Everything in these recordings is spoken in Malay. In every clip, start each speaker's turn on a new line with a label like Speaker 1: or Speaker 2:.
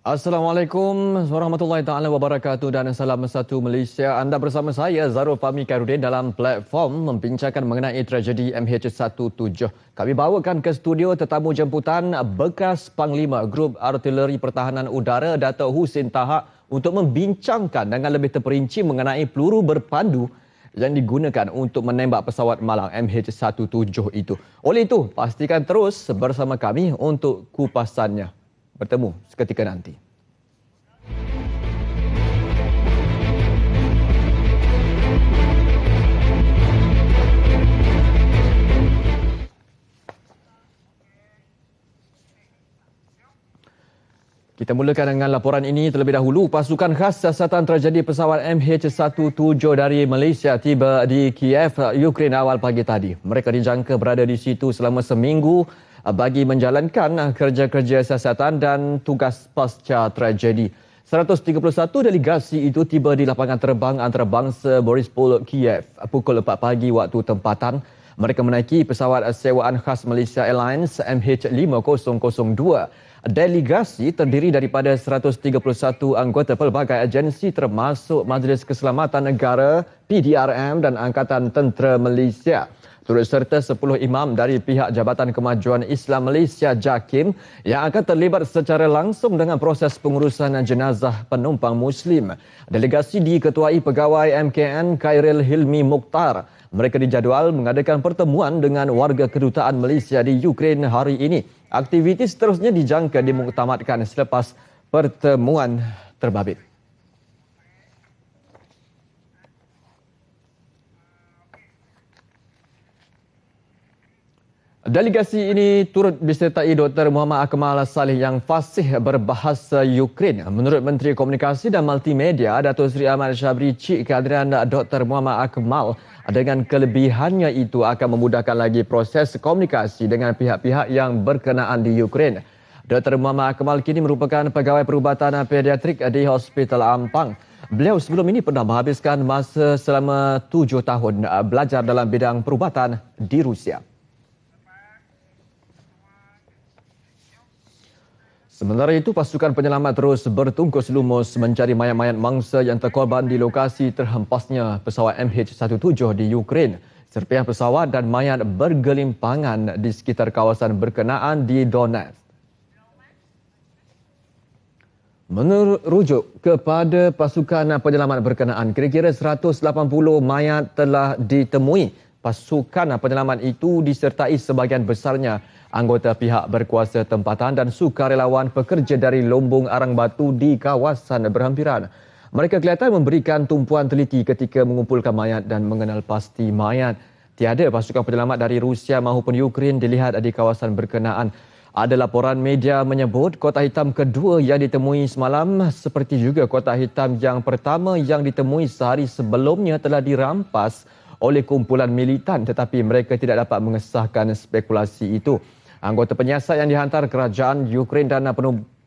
Speaker 1: Assalamualaikum warahmatullahi taala wabarakatuh dan salam satu Malaysia. Anda bersama saya Zarul Fahmi Khairuddin dalam platform membincangkan mengenai tragedi MH17. Kami bawakan ke studio tetamu jemputan bekas Panglima Grup Artileri Pertahanan Udara Dato' Husin Tahak untuk membincangkan dengan lebih terperinci mengenai peluru berpandu yang digunakan untuk menembak pesawat malang MH17 itu. Oleh itu, pastikan terus bersama kami untuk kupasannya. Bertemu seketika nanti. Kita mulakan dengan laporan ini terlebih dahulu. Pasukan khas siasatan tragedi pesawat MH17 dari Malaysia tiba di Kiev, Ukraine awal pagi tadi. Mereka dijangka berada di situ selama seminggu bagi menjalankan kerja-kerja siasatan dan tugas pasca tragedi. 131 delegasi itu tiba di lapangan terbang antarabangsa Borispol, Kiev pukul 4 pagi waktu tempatan. Mereka menaiki pesawat sewaan khas Malaysia Airlines MH5002. Delegasi terdiri daripada 131 anggota pelbagai agensi termasuk Majlis Keselamatan Negara, PDRM dan Angkatan Tentera Malaysia. Turut serta 10 imam dari pihak Jabatan Kemajuan Islam Malaysia JAKIM yang akan terlibat secara langsung dengan proses pengurusan jenazah penumpang Muslim. Delegasi diketuai Pegawai MKN Khairil Hilmi Mukhtar. Mereka dijadual mengadakan pertemuan dengan warga kedutaan Malaysia di Ukraine hari ini. Aktiviti seterusnya dijangka dimuktamadkan selepas pertemuan terbabit. Delegasi ini turut disertai Dr. Muhammad Akmal Saleh yang fasih berbahasa Ukraine. Menurut Menteri Komunikasi dan Multimedia, Datuk Seri Ahmad Syabri, cik kehadiran Dr. Muhammad Akmal dengan kelebihannya itu akan memudahkan lagi proses komunikasi dengan pihak-pihak yang berkenaan di Ukraine. Dr. Muhammad Akmal kini merupakan pegawai perubatan pediatrik di Hospital Ampang. Beliau sebelum ini pernah menghabiskan masa selama 7 tahun belajar dalam bidang perubatan di Rusia. Sementara itu, pasukan penyelamat terus bertungkus lumus mencari mayat-mayat mangsa yang terkorban di lokasi terhempasnya pesawat MH17 di Ukraine. Serpihan pesawat dan mayat bergelimpangan di sekitar kawasan berkenaan di Donetsk. Merujuk kepada pasukan penyelamat berkenaan, kira-kira 180 mayat telah ditemui. Pasukan penyelamat itu disertai sebahagian besarnya anggota pihak berkuasa tempatan dan sukarelawan pekerja dari Lombong Arang Batu di kawasan berhampiran. Mereka kelihatan memberikan tumpuan teliti ketika mengumpulkan mayat dan mengenal pasti mayat. Tiada pasukan penyelamat dari Rusia maupun Ukraine dilihat di kawasan berkenaan. Ada laporan media menyebut kotak hitam kedua yang ditemui semalam seperti juga kotak hitam yang pertama yang ditemui sehari sebelumnya telah dirampas oleh kumpulan militan tetapi mereka tidak dapat mengesahkan spekulasi itu. Anggota penyiasat yang dihantar kerajaan Ukraine dan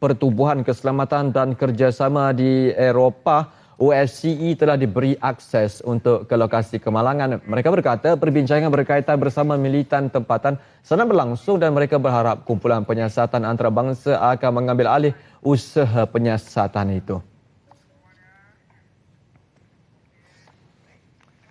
Speaker 1: Pertubuhan Keselamatan dan Kerjasama di Eropah OSCE telah diberi akses untuk ke lokasi kemalangan. Mereka berkata perbincangan berkaitan bersama militan tempatan sedang berlangsung dan mereka berharap kumpulan penyiasatan antarabangsa akan mengambil alih usaha penyiasatan itu.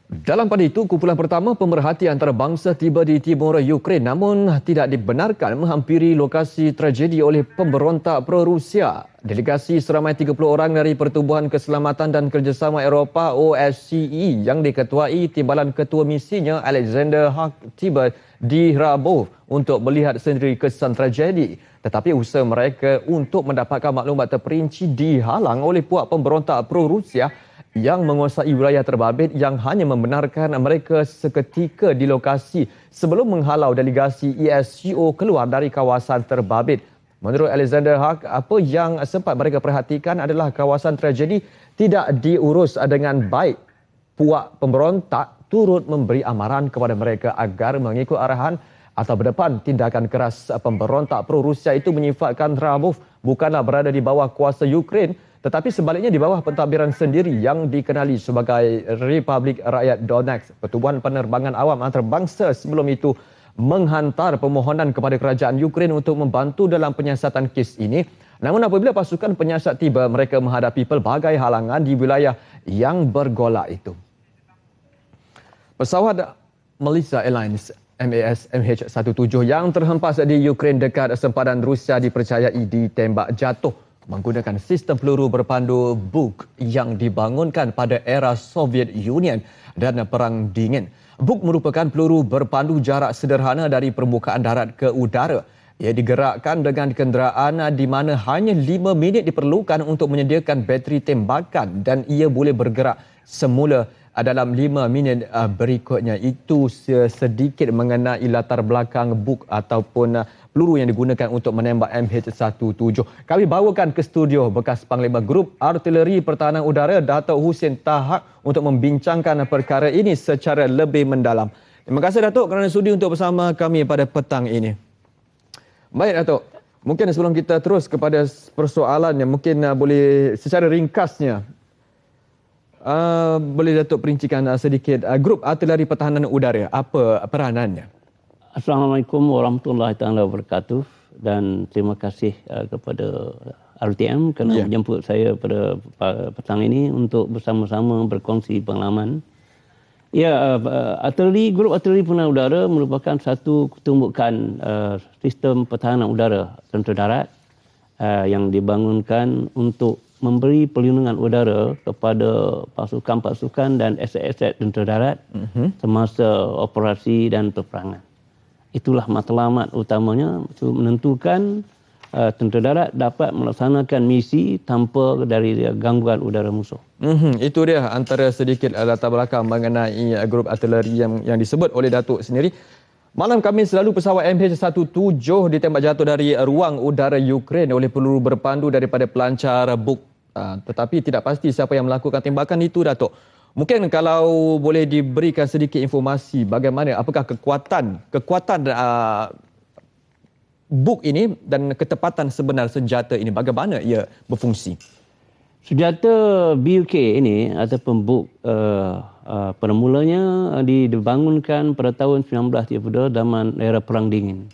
Speaker 1: Dalam pada itu, kumpulan pertama pemerhati antarabangsa tiba di timur Ukraine namun tidak dibenarkan menghampiri lokasi tragedi oleh pemberontak pro-Rusia. Delegasi seramai 30 orang dari Pertubuhan Keselamatan dan Kerjasama Eropah OSCE yang diketuai Timbalan Ketua Misinya Alexander Hack tiba di Rabaul untuk melihat sendiri kesan tragedi. Tetapi usaha mereka untuk mendapatkan maklumat terperinci dihalang oleh puak pemberontak pro-Rusia yang menguasai wilayah terbabit yang hanya membenarkan mereka seketika di lokasi sebelum menghalau delegasi ESCO keluar dari kawasan terbabit. Menurut Alexander Hack, apa yang sempat mereka perhatikan adalah kawasan tragedi tidak diurus dengan baik. Puak pemberontak turut memberi amaran kepada mereka agar mengikut arahan atau berdepan tindakan keras pemberontak pro-Rusia itu menyifatkan Rabaul bukanlah berada di bawah kuasa Ukraine tetapi sebaliknya di bawah pentadbiran sendiri yang dikenali sebagai Republik Rakyat Donetsk. Pertubuhan Penerbangan Awam Antarabangsa sebelum itu menghantar permohonan kepada kerajaan Ukraine untuk membantu dalam penyiasatan kes ini Namun apabila pasukan penyiasat tiba, mereka menghadapi pelbagai halangan di wilayah yang bergolak itu. Pesawat Malaysia Airlines MAS MH17 yang terhempas di Ukraine dekat sempadan Rusia dipercayai ditembak jatuh menggunakan sistem peluru berpandu Buk yang dibangunkan pada era Soviet Union dan Perang Dingin. Buk merupakan peluru berpandu jarak sederhana dari permukaan darat ke udara. Ia digerakkan dengan kenderaan di mana hanya 5 minit diperlukan untuk menyediakan bateri tembakan dan ia boleh bergerak semula dalam 5 minit berikutnya. Itu sedikit mengenai latar belakang Buk ataupun peluru yang digunakan untuk menembak MH17. Kami bawakan ke studio bekas Panglima Grup Artileri Pertahanan Udara Datuk Hussein Tahak untuk membincangkan perkara ini secara lebih mendalam. Terima kasih Datuk kerana sudi untuk bersama kami pada petang ini. Baik Datuk, mungkin sebelum kita terus kepada persoalannya, mungkin boleh secara ringkasnya boleh Datuk perincikan sedikit Grup Artileri Pertahanan Udara, apa peranannya?
Speaker 2: Assalamualaikum warahmatullahi wabarakatuh dan terima kasih kepada RTM kerana menjemput saya pada petang ini untuk bersama-sama berkongsi pengalaman. Ya, Grup Artileri Pertahanan Udara merupakan satu ketumbukan sistem pertahanan udara tentera darat yang dibangunkan untuk memberi perlindungan udara kepada pasukan-pasukan dan aset-aset tentera darat semasa operasi dan peperangan. Itulah matlamat utamanya, untuk menentukan tentera darat dapat melaksanakan misi tanpa dari gangguan udara musuh.
Speaker 1: Itu dia antara sedikit latar belakang mengenai grup artileri yang disebut oleh Datuk sendiri. Malam Khamis lalu pesawat MH17 ditembak jatuh dari ruang udara Ukraine oleh peluru berpandu daripada pelancar Buk. Tetapi tidak pasti siapa yang melakukan tembakan itu, Datuk. Mungkin kalau boleh diberikan sedikit informasi bagaimana, apakah kekuatan Buk ini dan ketepatan sebenar senjata ini, bagaimana ia berfungsi?
Speaker 2: Senjata BUK ini ataupun Buk permulanya dibangunkan pada tahun 1932 zaman era Perang Dingin.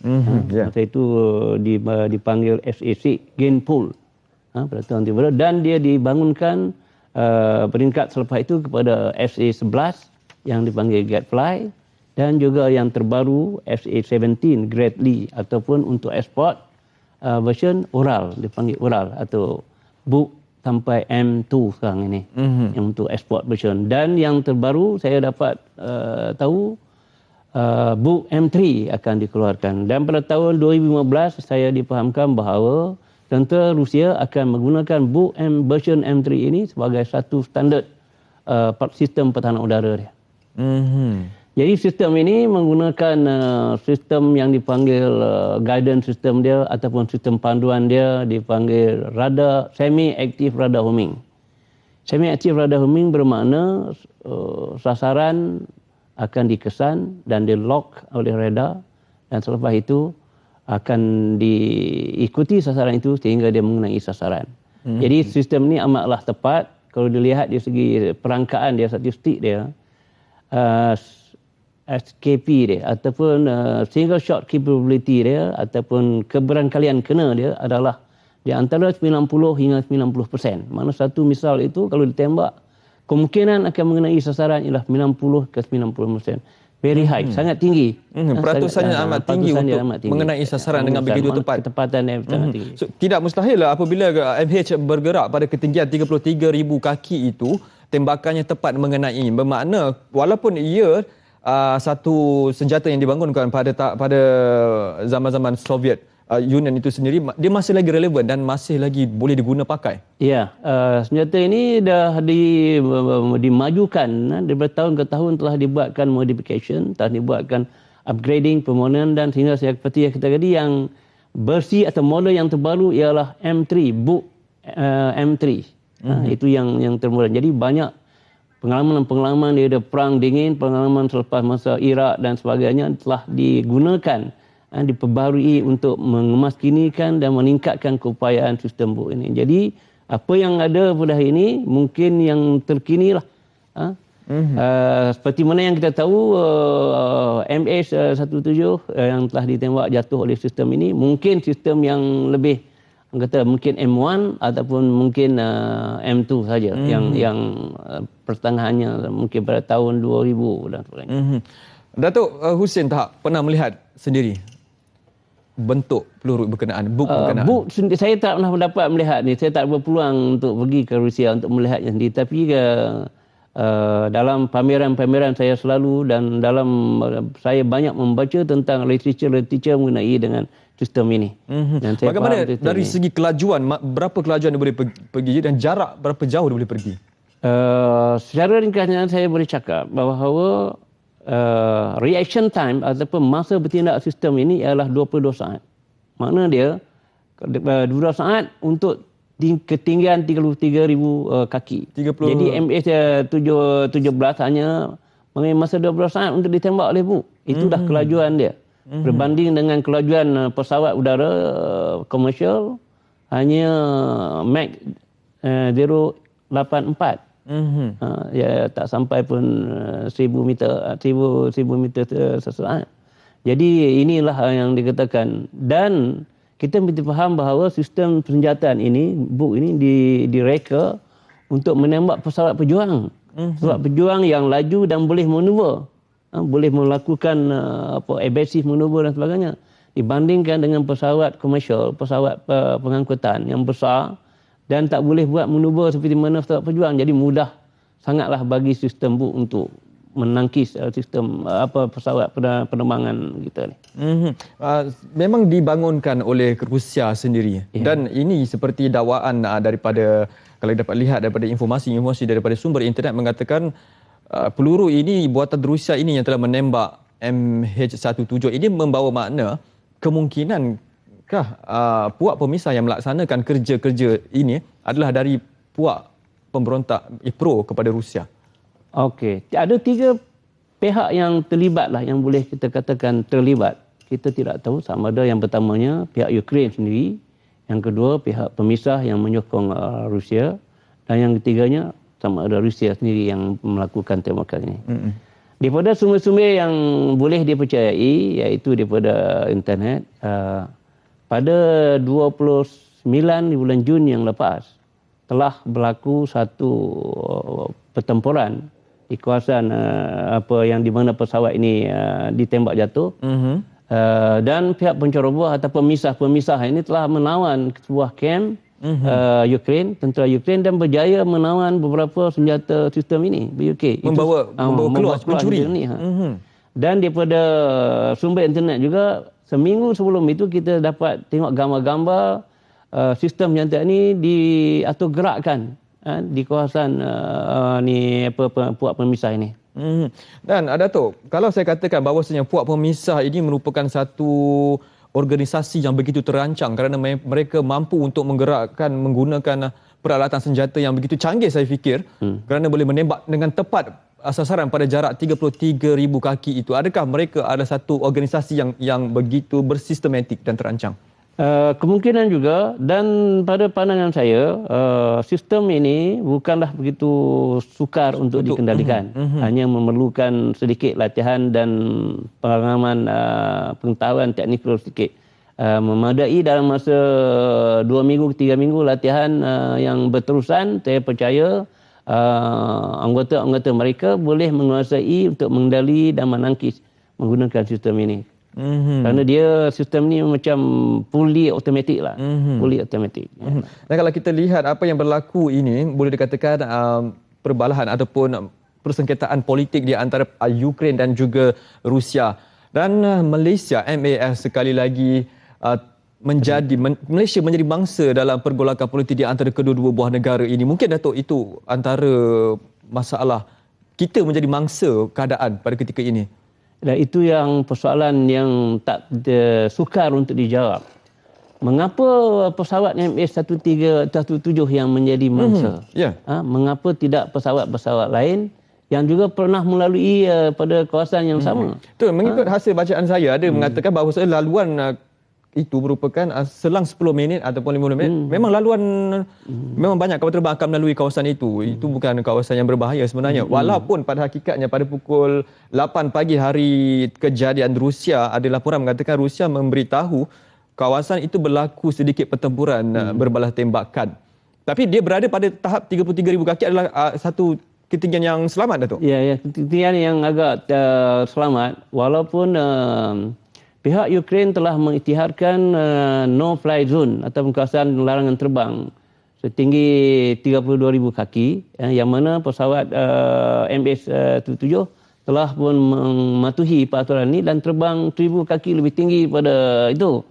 Speaker 2: Masa itu dipanggil SAC, Gainpool. Pada tahun 32 dan dia dibangunkan peringkat selepas itu kepada SA-11 yang dipanggil Gadfly dan juga yang terbaru SA-17 Greatly ataupun untuk ekspor version Ural, dipanggil Ural atau Buk sampai M2 sekarang ini yang untuk ekspor version. Dan yang terbaru saya dapat tahu Buk M3 akan dikeluarkan dan pada tahun 2015 saya difahamkan bahawa tentera Rusia akan menggunakan Buk version M3 ini sebagai satu standard sistem pertahanan udara dia. Jadi sistem ini menggunakan sistem yang dipanggil guidance system dia ataupun sistem panduan dia dipanggil radar, semi-active radar homing. Semi-active radar homing bermakna sasaran akan dikesan dan di-lock oleh radar dan selepas itu akan diikuti sasaran itu sehingga dia mengenai sasaran. Jadi sistem ini amatlah tepat kalau dilihat dari segi perangkaan dia, statistik dia, SKP dia ataupun single shot capability dia ataupun keberangkalian kena dia adalah di antara 90 hingga 90%. Mana satu misal itu kalau ditembak kemungkinan akan mengenai sasaran ialah 90 ke 90%. Very high, sangat tinggi.
Speaker 1: Peratusannya amat tinggi untuk mengenai sasaran dengan begitu tepat.
Speaker 2: Ketepatan yang sangat tinggi.
Speaker 1: So, tidak mustahil lah apabila MH bergerak pada ketinggian 33,000 kaki itu, tembakannya tepat mengenai. Bermakna walaupun ia satu senjata yang dibangunkan pada zaman-zaman Soviet Union itu sendiri, dia masih lagi relevan dan masih lagi boleh diguna pakai.
Speaker 2: Ya, senjata ini dah dimajukan daripada tahun ke tahun, telah dibuatkan modification, telah dibuatkan upgrading, permohonan dan sehingga seperti yang kita tadi yang versi atau model yang terbaru ialah M3, Buk M3. Itu yang termoden. Jadi banyak pengalaman dia ada perang dingin, pengalaman selepas masa Iraq dan sebagainya telah digunakan, diperbarui untuk mengemaskinikan dan meningkatkan keupayaan sistem Buk ini. Jadi apa yang ada pada hari ini mungkin yang terkini lah. Seperti mana yang kita tahu MH17 yang telah ditembak jatuh oleh sistem ini, mungkin sistem yang lebih kata mungkin M1 ataupun mungkin M2 saja yang pertengahannya mungkin pada tahun 2000 dan sebagainya.
Speaker 1: Datuk Hussein tak pernah melihat sendiri bentuk peluru berkenaan, buk berkenaan?
Speaker 2: Saya tak pernah mendapat melihat ni. Saya tak berpeluang untuk pergi ke Rusia untuk melihatnya sendiri. Tapi dalam pameran-pameran saya selalu dan dalam saya banyak membaca tentang literature mengenai dengan sistem ini. Dan saya
Speaker 1: bagaimana dari segi kelajuan, berapa kelajuan dia boleh pergi dan jarak berapa jauh dia boleh pergi?
Speaker 2: Secara ringkasnya saya boleh cakap bahawa reaction time ataupun masa bertindak sistem ini ialah 22 saat. Makna dia 22 saat untuk ketinggian 33,000 kaki.
Speaker 1: 30...
Speaker 2: Jadi MH17 hanya mengambil masa 12 saat untuk ditembak oleh buk. Itu dah kelajuan dia. Berbanding dengan kelajuan pesawat udara komersial hanya Mach 084. Ya tak sampai pun 1000 meter sesaat. Jadi inilah yang dikatakan, dan kita mesti faham bahawa sistem persenjataan ini, buk ini direka untuk menembak pesawat pejuang. Pesawat pejuang yang laju dan boleh manuver, boleh melakukan evasive manuver dan sebagainya. Dibandingkan dengan pesawat komersial, pesawat pengangkutan yang besar dan tak boleh buat manuver seperti mana pesawat pejuang. Jadi mudah sangatlah bagi sistem buk untuk menangkis sistem pesawat penerbangan kita ni.
Speaker 1: Memang dibangunkan oleh Rusia sendiri. Dan ini seperti dakwaan daripada, kalau dapat lihat daripada informasi daripada sumber internet mengatakan peluru ini buatan Rusia ini yang telah menembak MH17 ini membawa makna kemungkinankah puak pemisah yang melaksanakan kerja-kerja ini adalah dari puak pemberontak pro kepada Rusia?
Speaker 2: Okey, ada 3 pihak yang terlibat lah, yang boleh kita katakan terlibat. Kita tidak tahu sama ada yang pertamanya pihak Ukraine sendiri, yang kedua pihak pemisah yang menyokong Rusia, dan yang ketiganya sama ada Rusia sendiri yang melakukan tembakan ini. Daripada sumber-sumber yang boleh dipercayai, iaitu daripada internet, pada 29 di bulan Jun yang lepas telah berlaku satu pertempuran di kawasan yang di mana pesawat ini ditembak jatuh. Dan pihak penceroboh atau pemisah ini telah menawan sebuah kamp Ukraine, tentera Ukraine, dan berjaya menawan beberapa senjata sistem ini UK.
Speaker 1: Membawa keluar mencuri.
Speaker 2: Dan daripada sumber internet juga, seminggu sebelum itu kita dapat tengok gambar-gambar sistem senjata ini atau gerakkan di kawasan puak pemisah ini.
Speaker 1: Dan Datuk, kalau saya katakan bahawasanya puak pemisah ini merupakan satu organisasi yang begitu terancang kerana mereka mampu untuk menggunakan peralatan senjata yang begitu canggih, saya fikir, kerana boleh menembak dengan tepat sasaran pada jarak 33,000 kaki itu. Adakah mereka ada satu organisasi yang begitu bersistematik dan terancang?
Speaker 2: Kemungkinan juga, dan pada pandangan saya sistem ini bukanlah begitu sukar untuk dikendalikan. Hanya memerlukan sedikit latihan dan pengalaman pengetahuan teknikal sedikit. Memadai dalam masa 2 minggu ke 3 minggu latihan yang berterusan, saya percaya anggota-anggota mereka boleh menguasai untuk mengendali dan menangkis menggunakan sistem ini. Kerana dia sistem ni macam fully automatic lah. Fully automatic.
Speaker 1: Dan kalau kita lihat apa yang berlaku ini, boleh dikatakan perbalahan ataupun persengketaan politik di antara Ukraine dan juga Rusia. Dan Malaysia, MAS sekali lagi Malaysia menjadi bangsa dalam pergolakan politik di antara kedua-dua buah negara ini. Mungkin Datuk itu antara masalah kita menjadi mangsa keadaan pada ketika ini.
Speaker 2: Dan itu yang persoalan yang tak sukar untuk dijawab. Mengapa pesawat MH17 yang menjadi mangsa? Mengapa tidak pesawat-pesawat lain yang juga pernah melalui pada kawasan yang sama?
Speaker 1: Betul, mengikut hasil bacaan saya, ada mengatakan bahawa laluan itu merupakan selang 10 minit ataupun 15 minit. Memang laluan, memang banyak kapal terbang akan melalui kawasan itu. Itu bukan kawasan yang berbahaya sebenarnya. Walaupun pada hakikatnya pada pukul 8 pagi hari kejadian Rusia, ada laporan mengatakan Rusia memberitahu kawasan itu berlaku sedikit pertempuran berbalas tembakan. Tapi dia berada pada tahap 33,000 kaki adalah satu ketinggian yang selamat, Datuk?
Speaker 2: Ya, ketinggian yang agak selamat. Walaupun pihak Ukraine telah mengisytiharkan no-fly zone atau kawasan larangan terbang setinggi 32,000 kaki, yang mana pesawat MH17 telah pun mematuhi peraturan ini dan terbang 1,000 kaki lebih tinggi pada itu.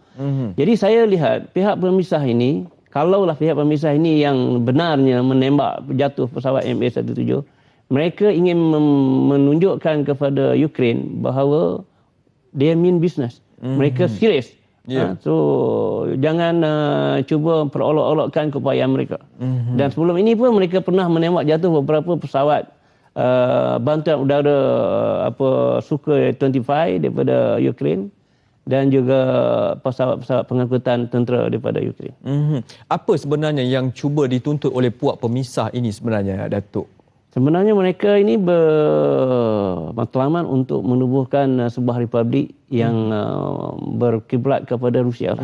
Speaker 2: Jadi saya lihat pihak pemisah ini, kalaulah pihak pemisah ini yang benarnya menembak jatuh pesawat MH17, mereka ingin menunjukkan kepada Ukraine bahawa they mean business. Mereka serius. So jangan cuba perolok-olokkan keupayaan mereka. Dan sebelum ini pun mereka pernah menembak jatuh beberapa pesawat bantuan udara Sukhoi 25 daripada Ukraine dan juga pesawat-pesawat pengangkutan tentera daripada Ukraine.
Speaker 1: Apa sebenarnya yang cuba dituntut oleh puak pemisah ini sebenarnya, Datuk?
Speaker 2: Sebenarnya mereka ini bermatlamat untuk menubuhkan sebuah republik yang berkiblat kepada Rusia.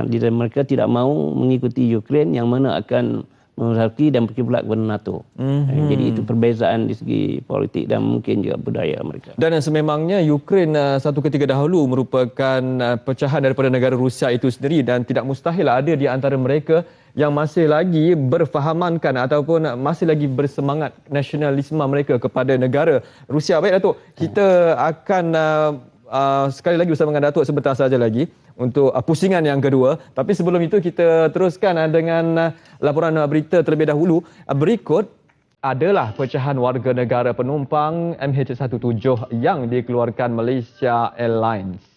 Speaker 2: Dan mereka tidak mahu mengikuti Ukraine yang mana akan memasuki dan berkiblat kepada NATO. Jadi itu perbezaan di segi politik dan mungkin juga budaya mereka.
Speaker 1: Dan sememangnya Ukraine satu ketika dahulu merupakan pecahan daripada negara Rusia itu sendiri dan tidak mustahil ada di antara mereka yang masih lagi berfahamankan ataupun masih lagi bersemangat nasionalisme mereka kepada negara Rusia. Baik, Datuk, kita akan sekali lagi bersama dengan Datuk sebentar saja lagi untuk pusingan yang kedua. Tapi sebelum itu kita teruskan dengan laporan berita terlebih dahulu. Berikut adalah pecahan warga negara penumpang MH17 yang dikeluarkan Malaysia Airlines.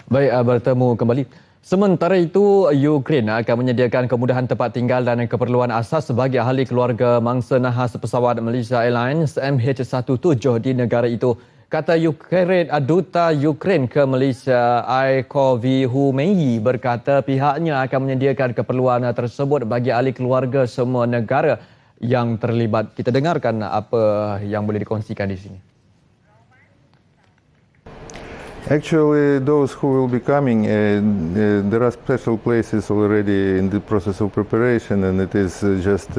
Speaker 1: Baik, bertemu kembali. Sementara itu, Ukraine akan menyediakan kemudahan tempat tinggal dan keperluan asas bagi ahli keluarga mangsa nahas pesawat Malaysia Airlines MH17 di negara itu. Kata Ukraine, Duta Ukraine ke Malaysia, Aikovi Humei berkata pihaknya akan menyediakan keperluan tersebut bagi ahli keluarga semua negara yang terlibat. Kita dengarkan apa yang boleh dikongsikan di sini.
Speaker 3: Actually, those who will be coming, there are special places already in the process of preparation, and it is just,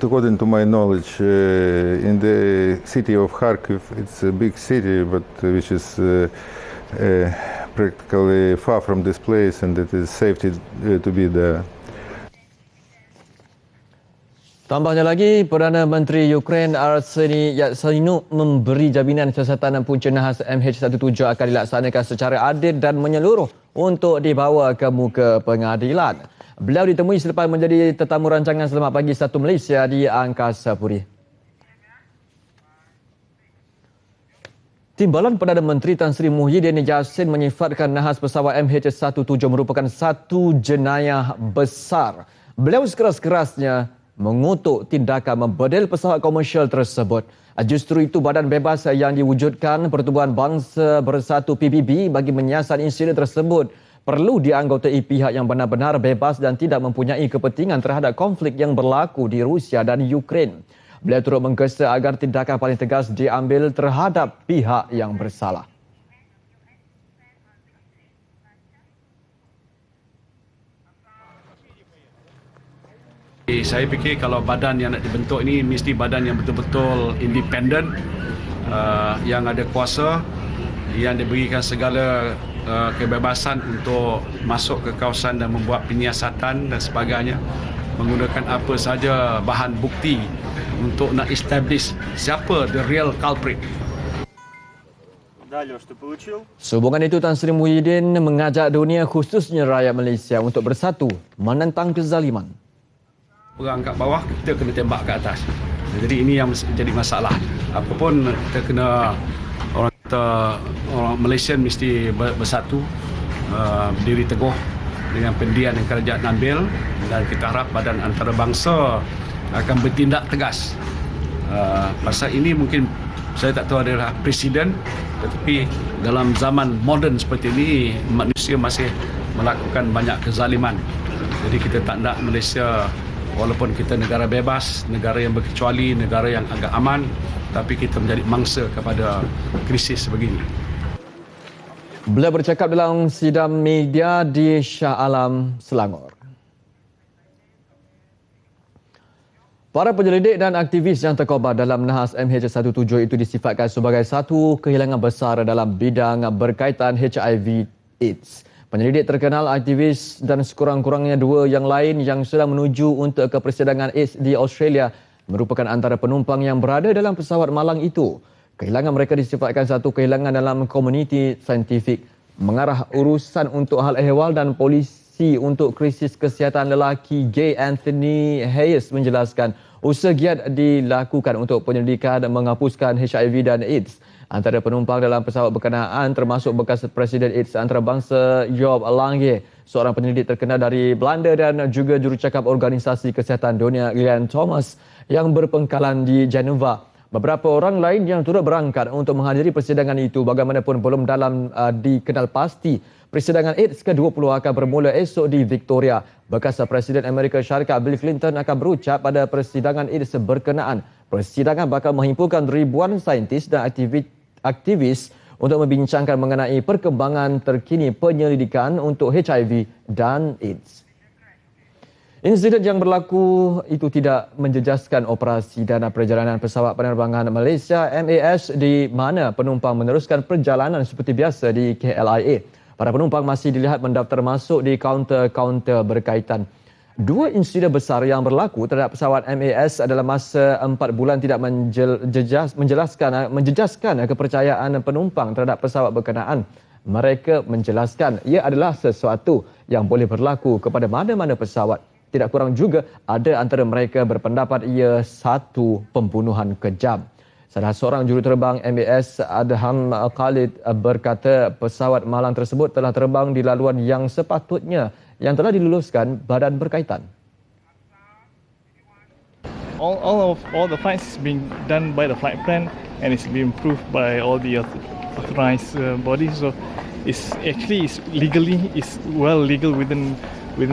Speaker 3: according to my knowledge, in the city of Kharkiv. It's a big city, but which is practically far from this place, and it is safe to be there.
Speaker 1: Tambahnya lagi, Perdana Menteri Ukraine Arseniy Yatsenyuk memberi jaminan siasatan punca nahas MH17 akan dilaksanakan secara adil dan menyeluruh untuk dibawa ke muka pengadilan. Beliau ditemui selepas menjadi tetamu rancangan Selamat Pagi Satu Malaysia di Angkasa Puri. Timbalan Perdana Menteri Tan Sri Muhyiddin Yassin menyifatkan nahas pesawat MH17 merupakan satu jenayah besar. Beliau sekeras-kerasnya mengutuk tindakan membedil pesawat komersial tersebut. Justru itu Badan Bebas yang diwujudkan Pertubuhan Bangsa Bersatu PBB bagi menyiasat insiden tersebut perlu dianggotai pihak yang benar-benar bebas dan tidak mempunyai kepentingan terhadap konflik yang berlaku di Rusia dan Ukraine. Beliau turut menggesa agar tindakan paling tegas diambil terhadap pihak yang bersalah.
Speaker 4: Saya fikir kalau badan yang nak dibentuk ini mesti badan yang betul-betul independen, yang ada kuasa, yang diberikan segala kebebasan untuk masuk ke kawasan dan membuat penyiasatan dan sebagainya, menggunakan apa saja bahan bukti untuk nak establish siapa the real culprit.
Speaker 1: Sehubungan itu, Tan Sri Muhyiddin mengajak dunia khususnya rakyat Malaysia untuk bersatu menentang kezaliman.
Speaker 4: Perang kat bawah, kita kena tembak ke atas. Jadi ini yang jadi masalah. Apapun kita kena, orang Malaysian mesti bersatu, berdiri teguh dengan pendirian yang kerajaan ambil, dan kita harap badan antarabangsa akan bertindak tegas. Pasal ini mungkin saya tak tahu adalah presiden, tetapi dalam zaman moden seperti ini manusia masih melakukan banyak kezaliman. Jadi kita tak nak Malaysia, walaupun kita negara bebas, negara yang berkecuali, negara yang agak aman, tapi kita menjadi mangsa kepada krisis begini.
Speaker 1: Beliau bercakap dalam sidang media di Shah Alam, Selangor. Para penyelidik dan aktivis yang terkorban dalam nahas MH17 itu disifatkan sebagai satu kehilangan besar dalam bidang berkaitan HIV/AIDS. Penyelidik terkenal, aktivis dan sekurang-kurangnya dua yang lain yang sedang menuju untuk ke persidangan AIDS di Australia merupakan antara penumpang yang berada dalam pesawat malang itu. Kehilangan mereka disifatkan satu kehilangan dalam komuniti saintifik. Mengarah urusan untuk hal ehwal dan polisi untuk krisis kesihatan lelaki Gay Anthony Hayes menjelaskan usaha giat dilakukan untuk penyelidikan dan menghapuskan HIV dan AIDS. Antara penumpang dalam pesawat berkenaan termasuk bekas Presiden AIDS antarabangsa Job Lange, seorang penyelidik terkenal dari Belanda, dan juga jurucakap Organisasi Kesihatan Dunia Glenn Thomas yang berpengkalan di Geneva. Beberapa orang lain yang turut berangkat untuk menghadiri persidangan itu bagaimanapun belum dalam dikenal pasti. Persidangan AIDS ke-20 akan bermula esok di Victoria. Bekas Presiden Amerika Syarikat Bill Clinton akan berucap pada persidangan AIDS berkenaan. Persidangan bakal menghimpunkan ribuan saintis dan aktivis untuk membincangkan mengenai perkembangan terkini penyelidikan untuk HIV dan AIDS. Insiden yang berlaku itu tidak menjejaskan operasi dan perjalanan pesawat penerbangan Malaysia MAS di mana penumpang meneruskan perjalanan seperti biasa di KLIA. Para penumpang masih dilihat mendaftar masuk di kaunter-kaunter berkaitan. Dua insiden besar yang berlaku terhadap pesawat MAS dalam masa 4 bulan tidak menjejaskan kepercayaan penumpang terhadap pesawat berkenaan. Mereka menjelaskan ia adalah sesuatu yang boleh berlaku kepada mana-mana pesawat. Tidak kurang juga ada antara mereka berpendapat ia satu pembunuhan kejam. Salah seorang juruterbang MAS, Adham Khalid, berkata pesawat malang tersebut telah terbang di laluan yang sepatutnya yang telah diluluskan badan berkaitan.
Speaker 5: All the flights is being done by the flight plan and it's being approved by all the authorized bodies. So it's actually well legal within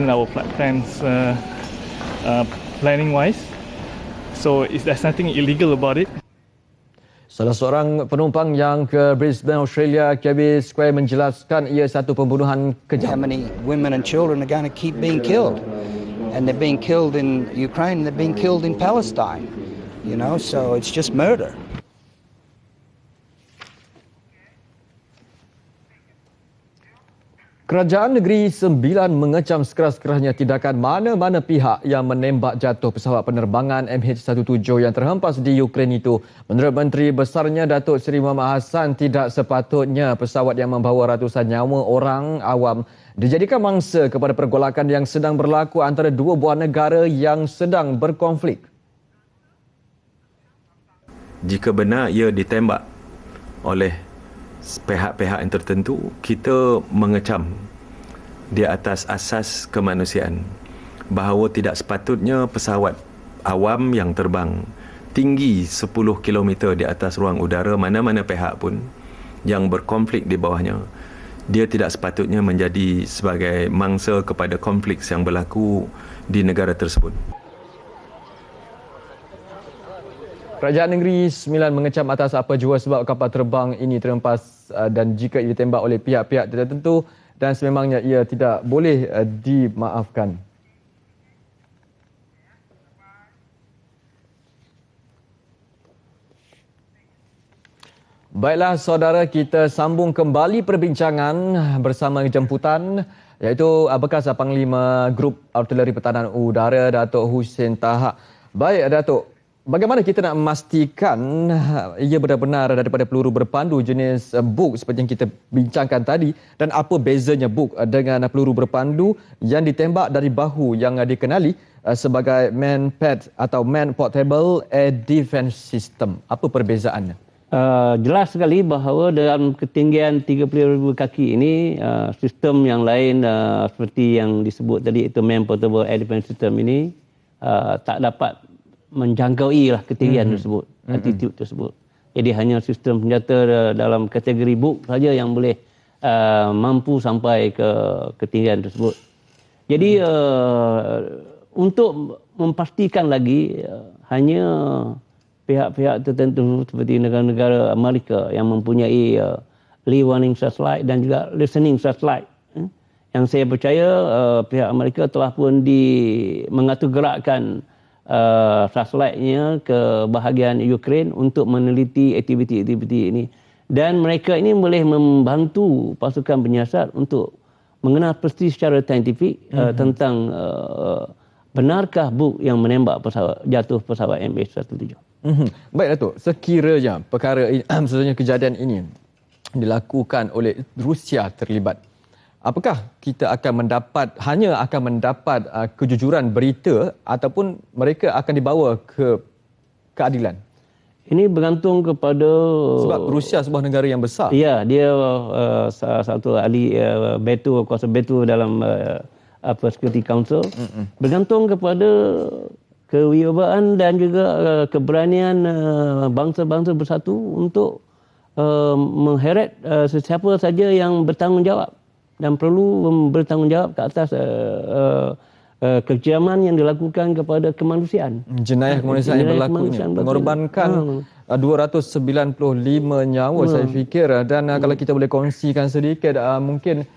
Speaker 5: our flight plans planning wise. So there's nothing illegal about it.
Speaker 1: Salah seorang penumpang yang ke Brisbane, Australia, Cabby Square menjelaskan ia satu pembunuhan kejam.
Speaker 6: How many women and children are going to keep being killed? And they're being killed in Ukraine, they're being killed in Palestine. You know, so it's just murder.
Speaker 1: Kerajaan Negeri Sembilan mengecam sekeras-kerasnya tindakan mana-mana pihak yang menembak jatuh pesawat penerbangan MH17 yang terhempas di Ukraine itu. Menurut Menteri Besarnya Datuk Seri Muhammad Hassan, tidak sepatutnya pesawat yang membawa ratusan nyawa orang awam dijadikan mangsa kepada pergolakan yang sedang berlaku antara dua buah negara yang sedang berkonflik.
Speaker 7: Jika benar ia ditembak oleh pihak-pihak yang tertentu, kita mengecam di atas asas kemanusiaan bahawa tidak sepatutnya pesawat awam yang terbang tinggi 10 km di atas ruang udara, mana-mana pihak pun yang berkonflik di bawahnya, dia tidak sepatutnya menjadi sebagai mangsa kepada konflik yang berlaku di negara tersebut.
Speaker 1: Kerajaan Negeri Sembilan mengecam atas apa jua sebab kapal terbang ini terhempas dan jika ia ditembak oleh pihak-pihak tertentu dan sememangnya ia tidak boleh dimaafkan. Baiklah saudara, kita sambung kembali perbincangan bersama jemputan iaitu bekas Panglima Grup Artileri Pertahanan Udara Datuk Hussein Tahak. Baik Datuk, bagaimana kita nak memastikan ia benar-benar daripada peluru berpandu jenis Buk seperti yang kita bincangkan tadi, dan apa bezanya Buk dengan peluru berpandu yang ditembak dari bahu yang dikenali sebagai Man-PAD atau Man Portable Air Defence System? Apa perbezaannya?
Speaker 2: Jelas sekali bahawa dalam ketinggian 30,000 kaki ini sistem yang lain seperti yang disebut tadi itu Man Portable Air Defence System ini tak dapat menjangkaui lah ketinggian tersebut, altitude tersebut. Jadi hanya sistem senjata dalam kategori Buk saja yang boleh mampu sampai ke ketinggian tersebut. Jadi untuk memastikan lagi hanya pihak-pihak tertentu seperti negara-negara Amerika yang mempunyai early warning satellite dan juga listening satellite. Yang saya percaya pihak Amerika telah pun mengatur gerakkan satellite-nya ke bahagian Ukraine untuk meneliti aktiviti-aktiviti ini. Dan mereka ini boleh membantu pasukan penyiasat untuk mengenal pasti secara saintifik tentang benarkah Buk yang menembak jatuh pesawat MH17.
Speaker 1: Baik Datuk, sekiranya perkara ini, sebenarnya kejadian ini dilakukan oleh Rusia terlibat, apakah kita akan mendapat kejujuran berita ataupun mereka akan dibawa ke keadilan?
Speaker 2: Ini bergantung kepada,
Speaker 1: sebab Rusia sebuah negara yang besar.
Speaker 2: Ya, dia salah satu ahli kuasa veto dalam Security Council. Bergantung kepada kewibawaan dan juga keberanian bangsa-bangsa bersatu untuk mengheret sesiapa saja yang bertanggungjawab dan perlu bertanggungjawab ke atas kekejaman yang dilakukan kepada kemanusiaan.
Speaker 1: Jenayah kemanusiaan yang berlaku ini mengorbankan 295 nyawa saya fikir, dan kalau kita boleh kongsikan sedikit mungkin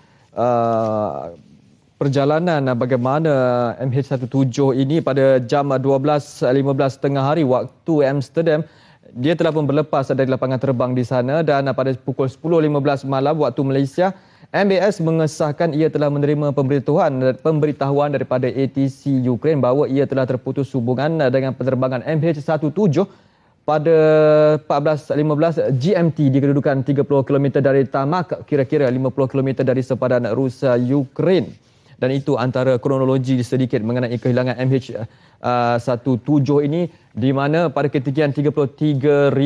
Speaker 1: perjalanan bagaimana MH17 ini pada jam 12.15 tengah hari waktu Amsterdam. Dia telah pun berlepas dari lapangan terbang di sana, dan pada pukul 10.15 malam waktu Malaysia, MBS mengesahkan ia telah menerima pemberitahuan daripada ATC Ukraine bahawa ia telah terputus hubungan dengan penerbangan MH17 pada 14.15 GMT di kedudukan 30 km dari Tamak, kira-kira 50 km dari sepadan Rusia Ukraine. Dan itu antara kronologi sedikit mengenai kehilangan MH17 ini, di mana pada ketinggian 33,000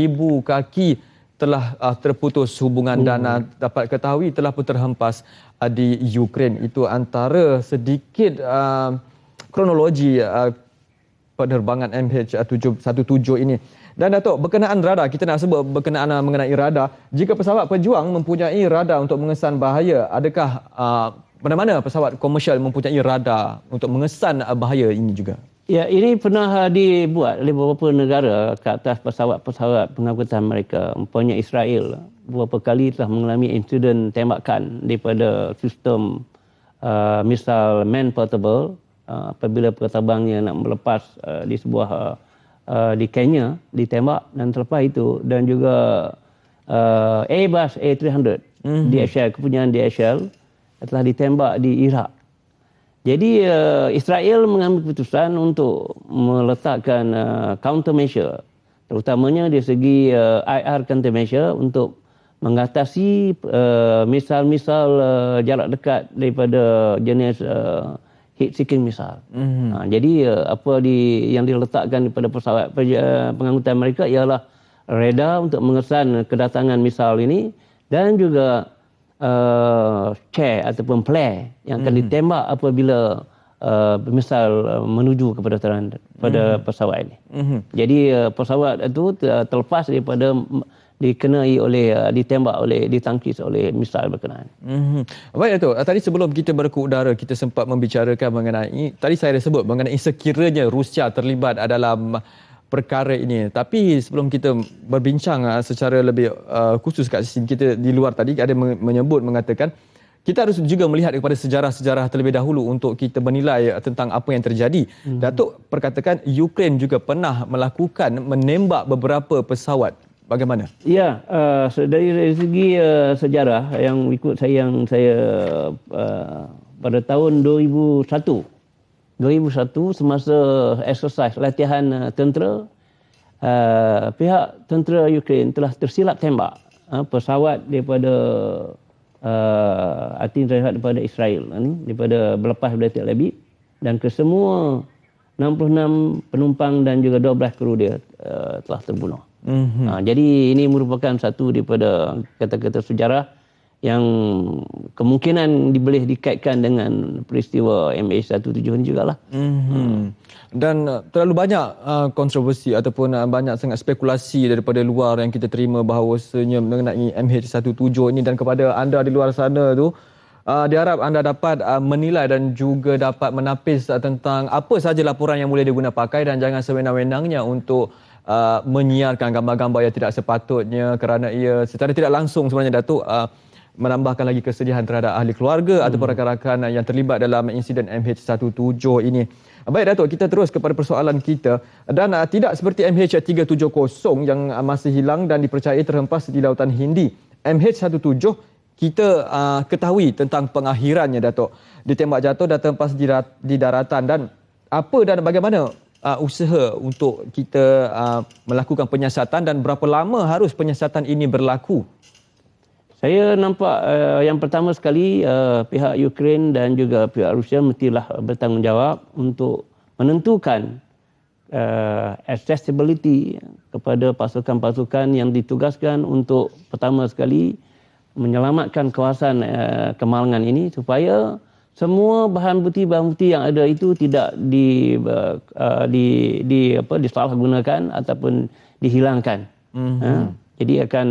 Speaker 1: kaki telah terputus hubungan dan dapat ketahui telah pun terhempas di Ukraine. Itu antara sedikit kronologi penerbangan MH17 ini. Dan Datuk, berkenaan radar, kita nak sebut berkenaan mengenai radar. Jika pesawat pejuang mempunyai radar untuk mengesan bahaya, adakah mana-mana pesawat komersial mempunyai radar untuk mengesan bahaya ini juga?
Speaker 2: Ya, ini pernah dibuat oleh beberapa negara ke atas pesawat-pesawat pengangkutan mereka. Umpamanya Israel beberapa kali telah mengalami insiden tembakan daripada sistem misal Man Portable apabila penerbangnya nak melepas di sebuah di Kenya ditembak, dan selepas itu dan juga Airbus A300 DHL, kepunyaan DHL telah ditembak di Iraq. Jadi Israel mengambil keputusan untuk meletakkan countermeasure, terutamanya dari segi IR countermeasure untuk mengatasi misal-misal jarak dekat daripada jenis heat-seeking missile. Jadi yang diletakkan daripada pesawat pengangkutan mereka ialah radar untuk mengesan kedatangan misal ini, dan juga chair ataupun flare yang akan ditembak apabila misal menuju kepada pesawat ini. Jadi pesawat itu terlepas daripada ditangkis oleh misal berkenaan.
Speaker 1: Baik Datuk, tadi sebelum kita berku udara kita sempat membicarakan mengenai, tadi saya dah sebut mengenai sekiranya Rusia terlibat dalam perkara ini. Tapi sebelum kita berbincang secara lebih khusus kat sini, kita di luar tadi ada mengatakan kita harus juga melihat kepada sejarah-sejarah terlebih dahulu untuk kita menilai tentang apa yang terjadi. Datuk perkatakan Ukraine juga pernah menembak beberapa pesawat. Bagaimana?
Speaker 2: Ya, dari segi sejarah yang ikut saya pada tahun 2001 semasa exercise latihan tentera, pihak tentera Ukraine telah tersilap tembak pesawat daripada daripada Israel daripada berlepas dari Tel Aviv, dan kesemua 66 penumpang dan juga 12 kru dia telah terbunuh. Jadi ini merupakan satu daripada kata-kata sejarah yang kemungkinan boleh dikaitkan dengan peristiwa MH17 ini jugalah.
Speaker 1: Dan terlalu banyak kontroversi ataupun banyak sangat spekulasi daripada luar yang kita terima bahawasanya mengenai MH17 ini, dan kepada anda di luar sana tu diharap anda dapat menilai dan juga dapat menapis tentang apa sahaja laporan yang boleh diguna pakai, dan jangan sewenang-wenangnya untuk menyiarkan gambar-gambar yang tidak sepatutnya, kerana ia secara tidak langsung sebenarnya Datuk menambahkan lagi kesedihan terhadap ahli keluarga ataupun rakan-rakan yang terlibat dalam insiden MH17 ini. Baik Datuk, kita terus kepada persoalan kita, dan tidak seperti MH370 yang masih hilang dan dipercayai terhempas di Lautan Hindi. MH17 kita ketahui tentang pengakhirannya Datuk, ditembak jatuh dan terhempas di daratan, dan apa dan bagaimana usaha untuk kita melakukan penyiasatan, dan berapa lama harus penyiasatan ini berlaku?
Speaker 2: Saya nampak yang pertama sekali pihak Ukraine dan juga pihak Rusia mestilah bertanggungjawab untuk menentukan accessibility kepada pasukan-pasukan yang ditugaskan untuk pertama sekali menyelamatkan kawasan kemalangan ini, supaya semua bahan bukti yang ada itu tidak disalahgunakan ataupun dihilangkan. Jadi akan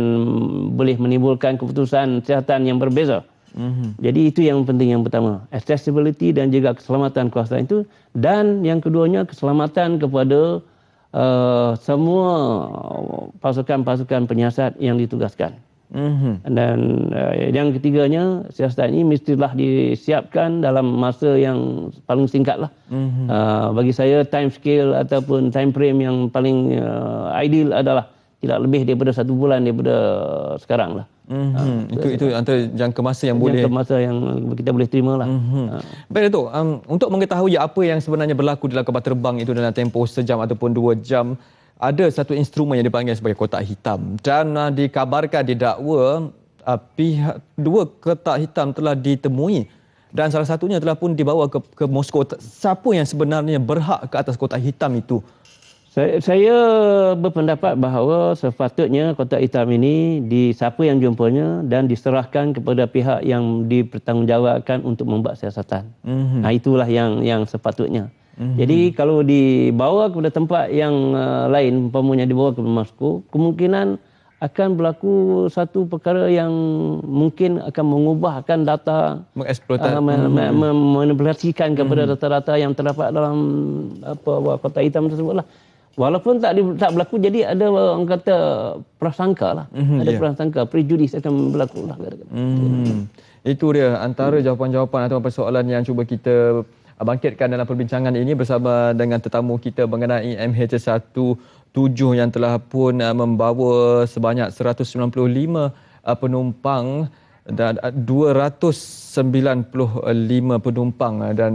Speaker 2: boleh menimbulkan keputusan kesihatan yang berbeza. Jadi itu yang penting yang pertama, accessibility dan juga keselamatan kawasan itu, dan yang keduanya keselamatan kepada semua pasukan-pasukan penyiasat yang ditugaskan. Dan yang ketiganya, siasatan ini mestilah disiapkan dalam masa yang paling singkat lah. Bagi saya time scale ataupun time frame yang paling ideal adalah tidak lebih daripada 1 bulan daripada sekarang lah.
Speaker 1: Itu antara jangka masa yang boleh,
Speaker 2: jangka masa yang kita boleh terima lah.
Speaker 1: Baik Datuk, untuk mengetahui apa yang sebenarnya berlaku dalam kapal terbang itu dalam tempoh sejam ataupun 2 jam, ada satu instrumen yang dipanggil sebagai kotak hitam, dan dikabarkan didakwa pihak 2 kotak hitam telah ditemui, dan salah satunya telah pun dibawa ke Moskow. Siapa yang sebenarnya berhak ke atas kotak hitam itu?
Speaker 2: Saya berpendapat bahawa sepatutnya kotak hitam ini siapa yang jumpanya dan diserahkan kepada pihak yang dipertanggungjawabkan untuk membuat siasatan. Itulah yang sepatutnya. Jadi kalau dibawa kepada tempat yang lain, umpamanya dibawa ke Moskow, kemungkinan akan berlaku satu perkara yang mungkin akan mengubahkan data, memanipulasikan kepada data-data yang terdapat dalam kotak hitam tersebutlah. Walaupun tak berlaku, jadi ada orang kata prasangka lah. Ada prasangka, prejudis akan berlaku lah.
Speaker 1: Itu dia antara jawapan-jawapan atau persoalan yang cuba kita bangkitkan dalam perbincangan ini bersama dengan tetamu kita mengenai MH17 yang telah pun membawa sebanyak 195 penumpang dan 295 penumpang, dan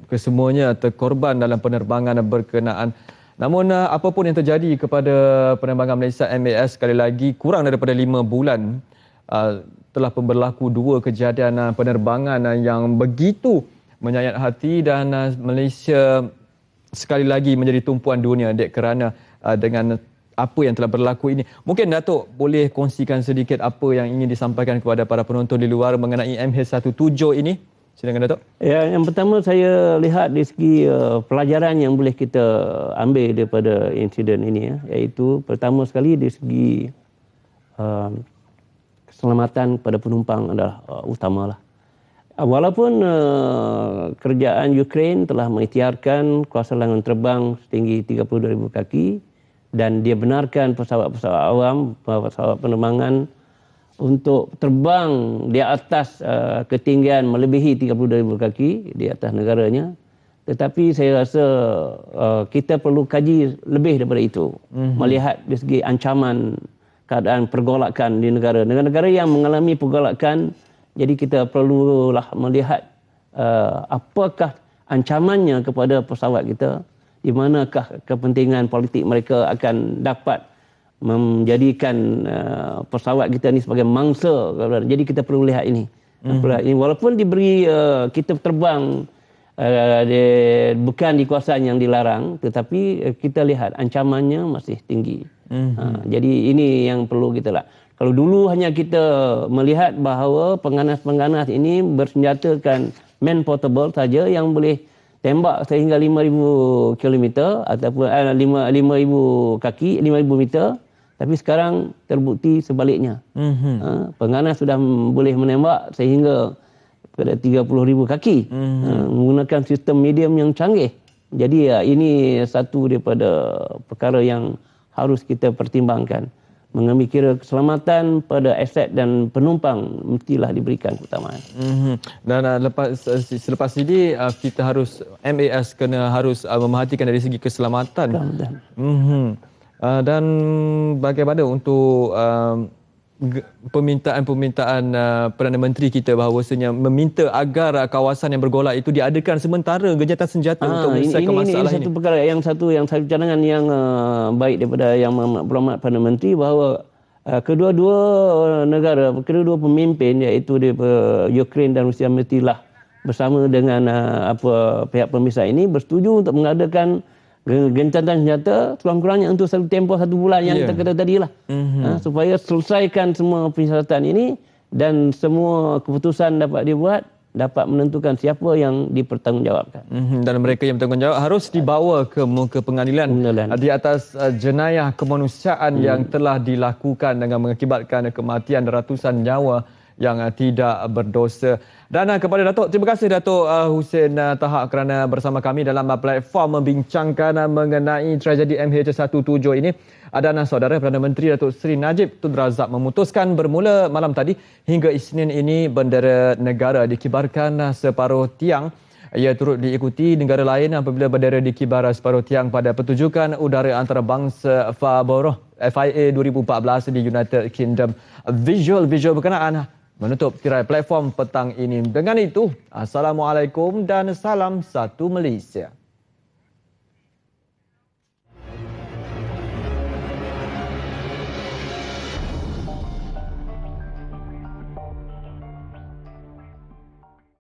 Speaker 1: kesemuanya terkorban dalam penerbangan berkenaan. Namun apapun yang terjadi kepada penerbangan Malaysia MAS, sekali lagi kurang daripada 5 bulan telah pun berlaku 2 kejadian penerbangan yang begitu menyayat hati, dan Malaysia sekali lagi menjadi tumpuan dunia kerana dengan apa yang telah berlaku ini. Mungkin Datuk boleh kongsikan sedikit apa yang ingin disampaikan kepada para penonton di luar mengenai MH17 ini? Silakan Datuk.
Speaker 2: Ya, yang pertama saya lihat dari segi pelajaran yang boleh kita ambil daripada insiden ini, iaitu pertama sekali dari segi keselamatan kepada penumpang adalah utamalah. Walaupun kerajaan Ukraine telah mengikhtiarkan kuasa larangan terbang setinggi 32,000 kaki dan dia benarkan pesawat-pesawat awam, pesawat penerbangan untuk terbang di atas ketinggian melebihi 32,000 kaki di atas negaranya. Tetapi saya rasa kita perlu kaji lebih daripada itu. Melihat dari segi ancaman keadaan pergolakan di negara-negara yang mengalami pergolakan. Jadi kita perlulah melihat apakah ancamannya kepada pesawat kita, di manakah kepentingan politik mereka akan dapat menjadikan pesawat kita ni sebagai mangsa. Jadi kita perlu lihat ini. Walaupun diberi kita terbang bukan di kawasan yang dilarang, tetapi kita lihat ancamannya masih tinggi. Jadi ini yang perlu kita lihat. Kalau dulu hanya kita melihat bahawa pengganas-pengganas ini bersenjatakan man portable saja yang boleh tembak sehingga 5,000 kilometer ataupun 5,000 kaki, 5,000 meter. Tapi sekarang terbukti sebaliknya. Pengganas sudah boleh menembak sehingga pada 30,000 kaki menggunakan sistem medium yang canggih. Jadi ini satu daripada perkara yang harus kita pertimbangkan. Mengambil kira keselamatan pada aset dan penumpang mestilah diberikan keutamaan.
Speaker 1: Dan selepas ini kita harus MAS harus memerhatikan dari segi keselamatan. Dan bagaimana untuk permintaan Perdana Menteri kita bahawasanya meminta agar kawasan yang bergolak itu diadakan sementara gencatan senjata untuk menyelesaikan masalah ini.
Speaker 2: Ini satu perkara yang satu cadangan yang baik daripada yang berhormat Perdana Menteri bahawa kedua-dua negara, kedua-dua pemimpin iaitu Ukraine dan Rusia mestilah bersama dengan pihak pemisah ini bersetuju untuk mengadakan gencatan senjata kurang-kurangnya untuk tempoh 1 bulan yang kita kata tadilah. Supaya selesaikan semua persyaratan ini dan semua keputusan dapat dibuat, dapat menentukan siapa yang dipertanggungjawabkan.
Speaker 1: Dan mereka yang bertanggungjawab harus dibawa ke muka pengadilan di atas jenayah kemanusiaan yang telah dilakukan dengan mengakibatkan kematian ratusan nyawa yang tidak berdosa. Dan kepada Datuk, terima kasih Datuk Hussein Tahak kerana bersama kami dalam platform membincangkan mengenai tragedi MH17 ini. Dan saudara Perdana Menteri Datuk Seri Najib Tun Razak memutuskan bermula malam tadi hingga Isnin ini bendera negara dikibarkan separuh tiang. Ia turut diikuti negara lain apabila bendera dikibar separuh tiang pada pertunjukan udara antarabangsa FIA 2014 di United Kingdom. Visual berkenaan menutup tirai platform petang ini. Dengan itu, Assalamualaikum dan salam satu Malaysia.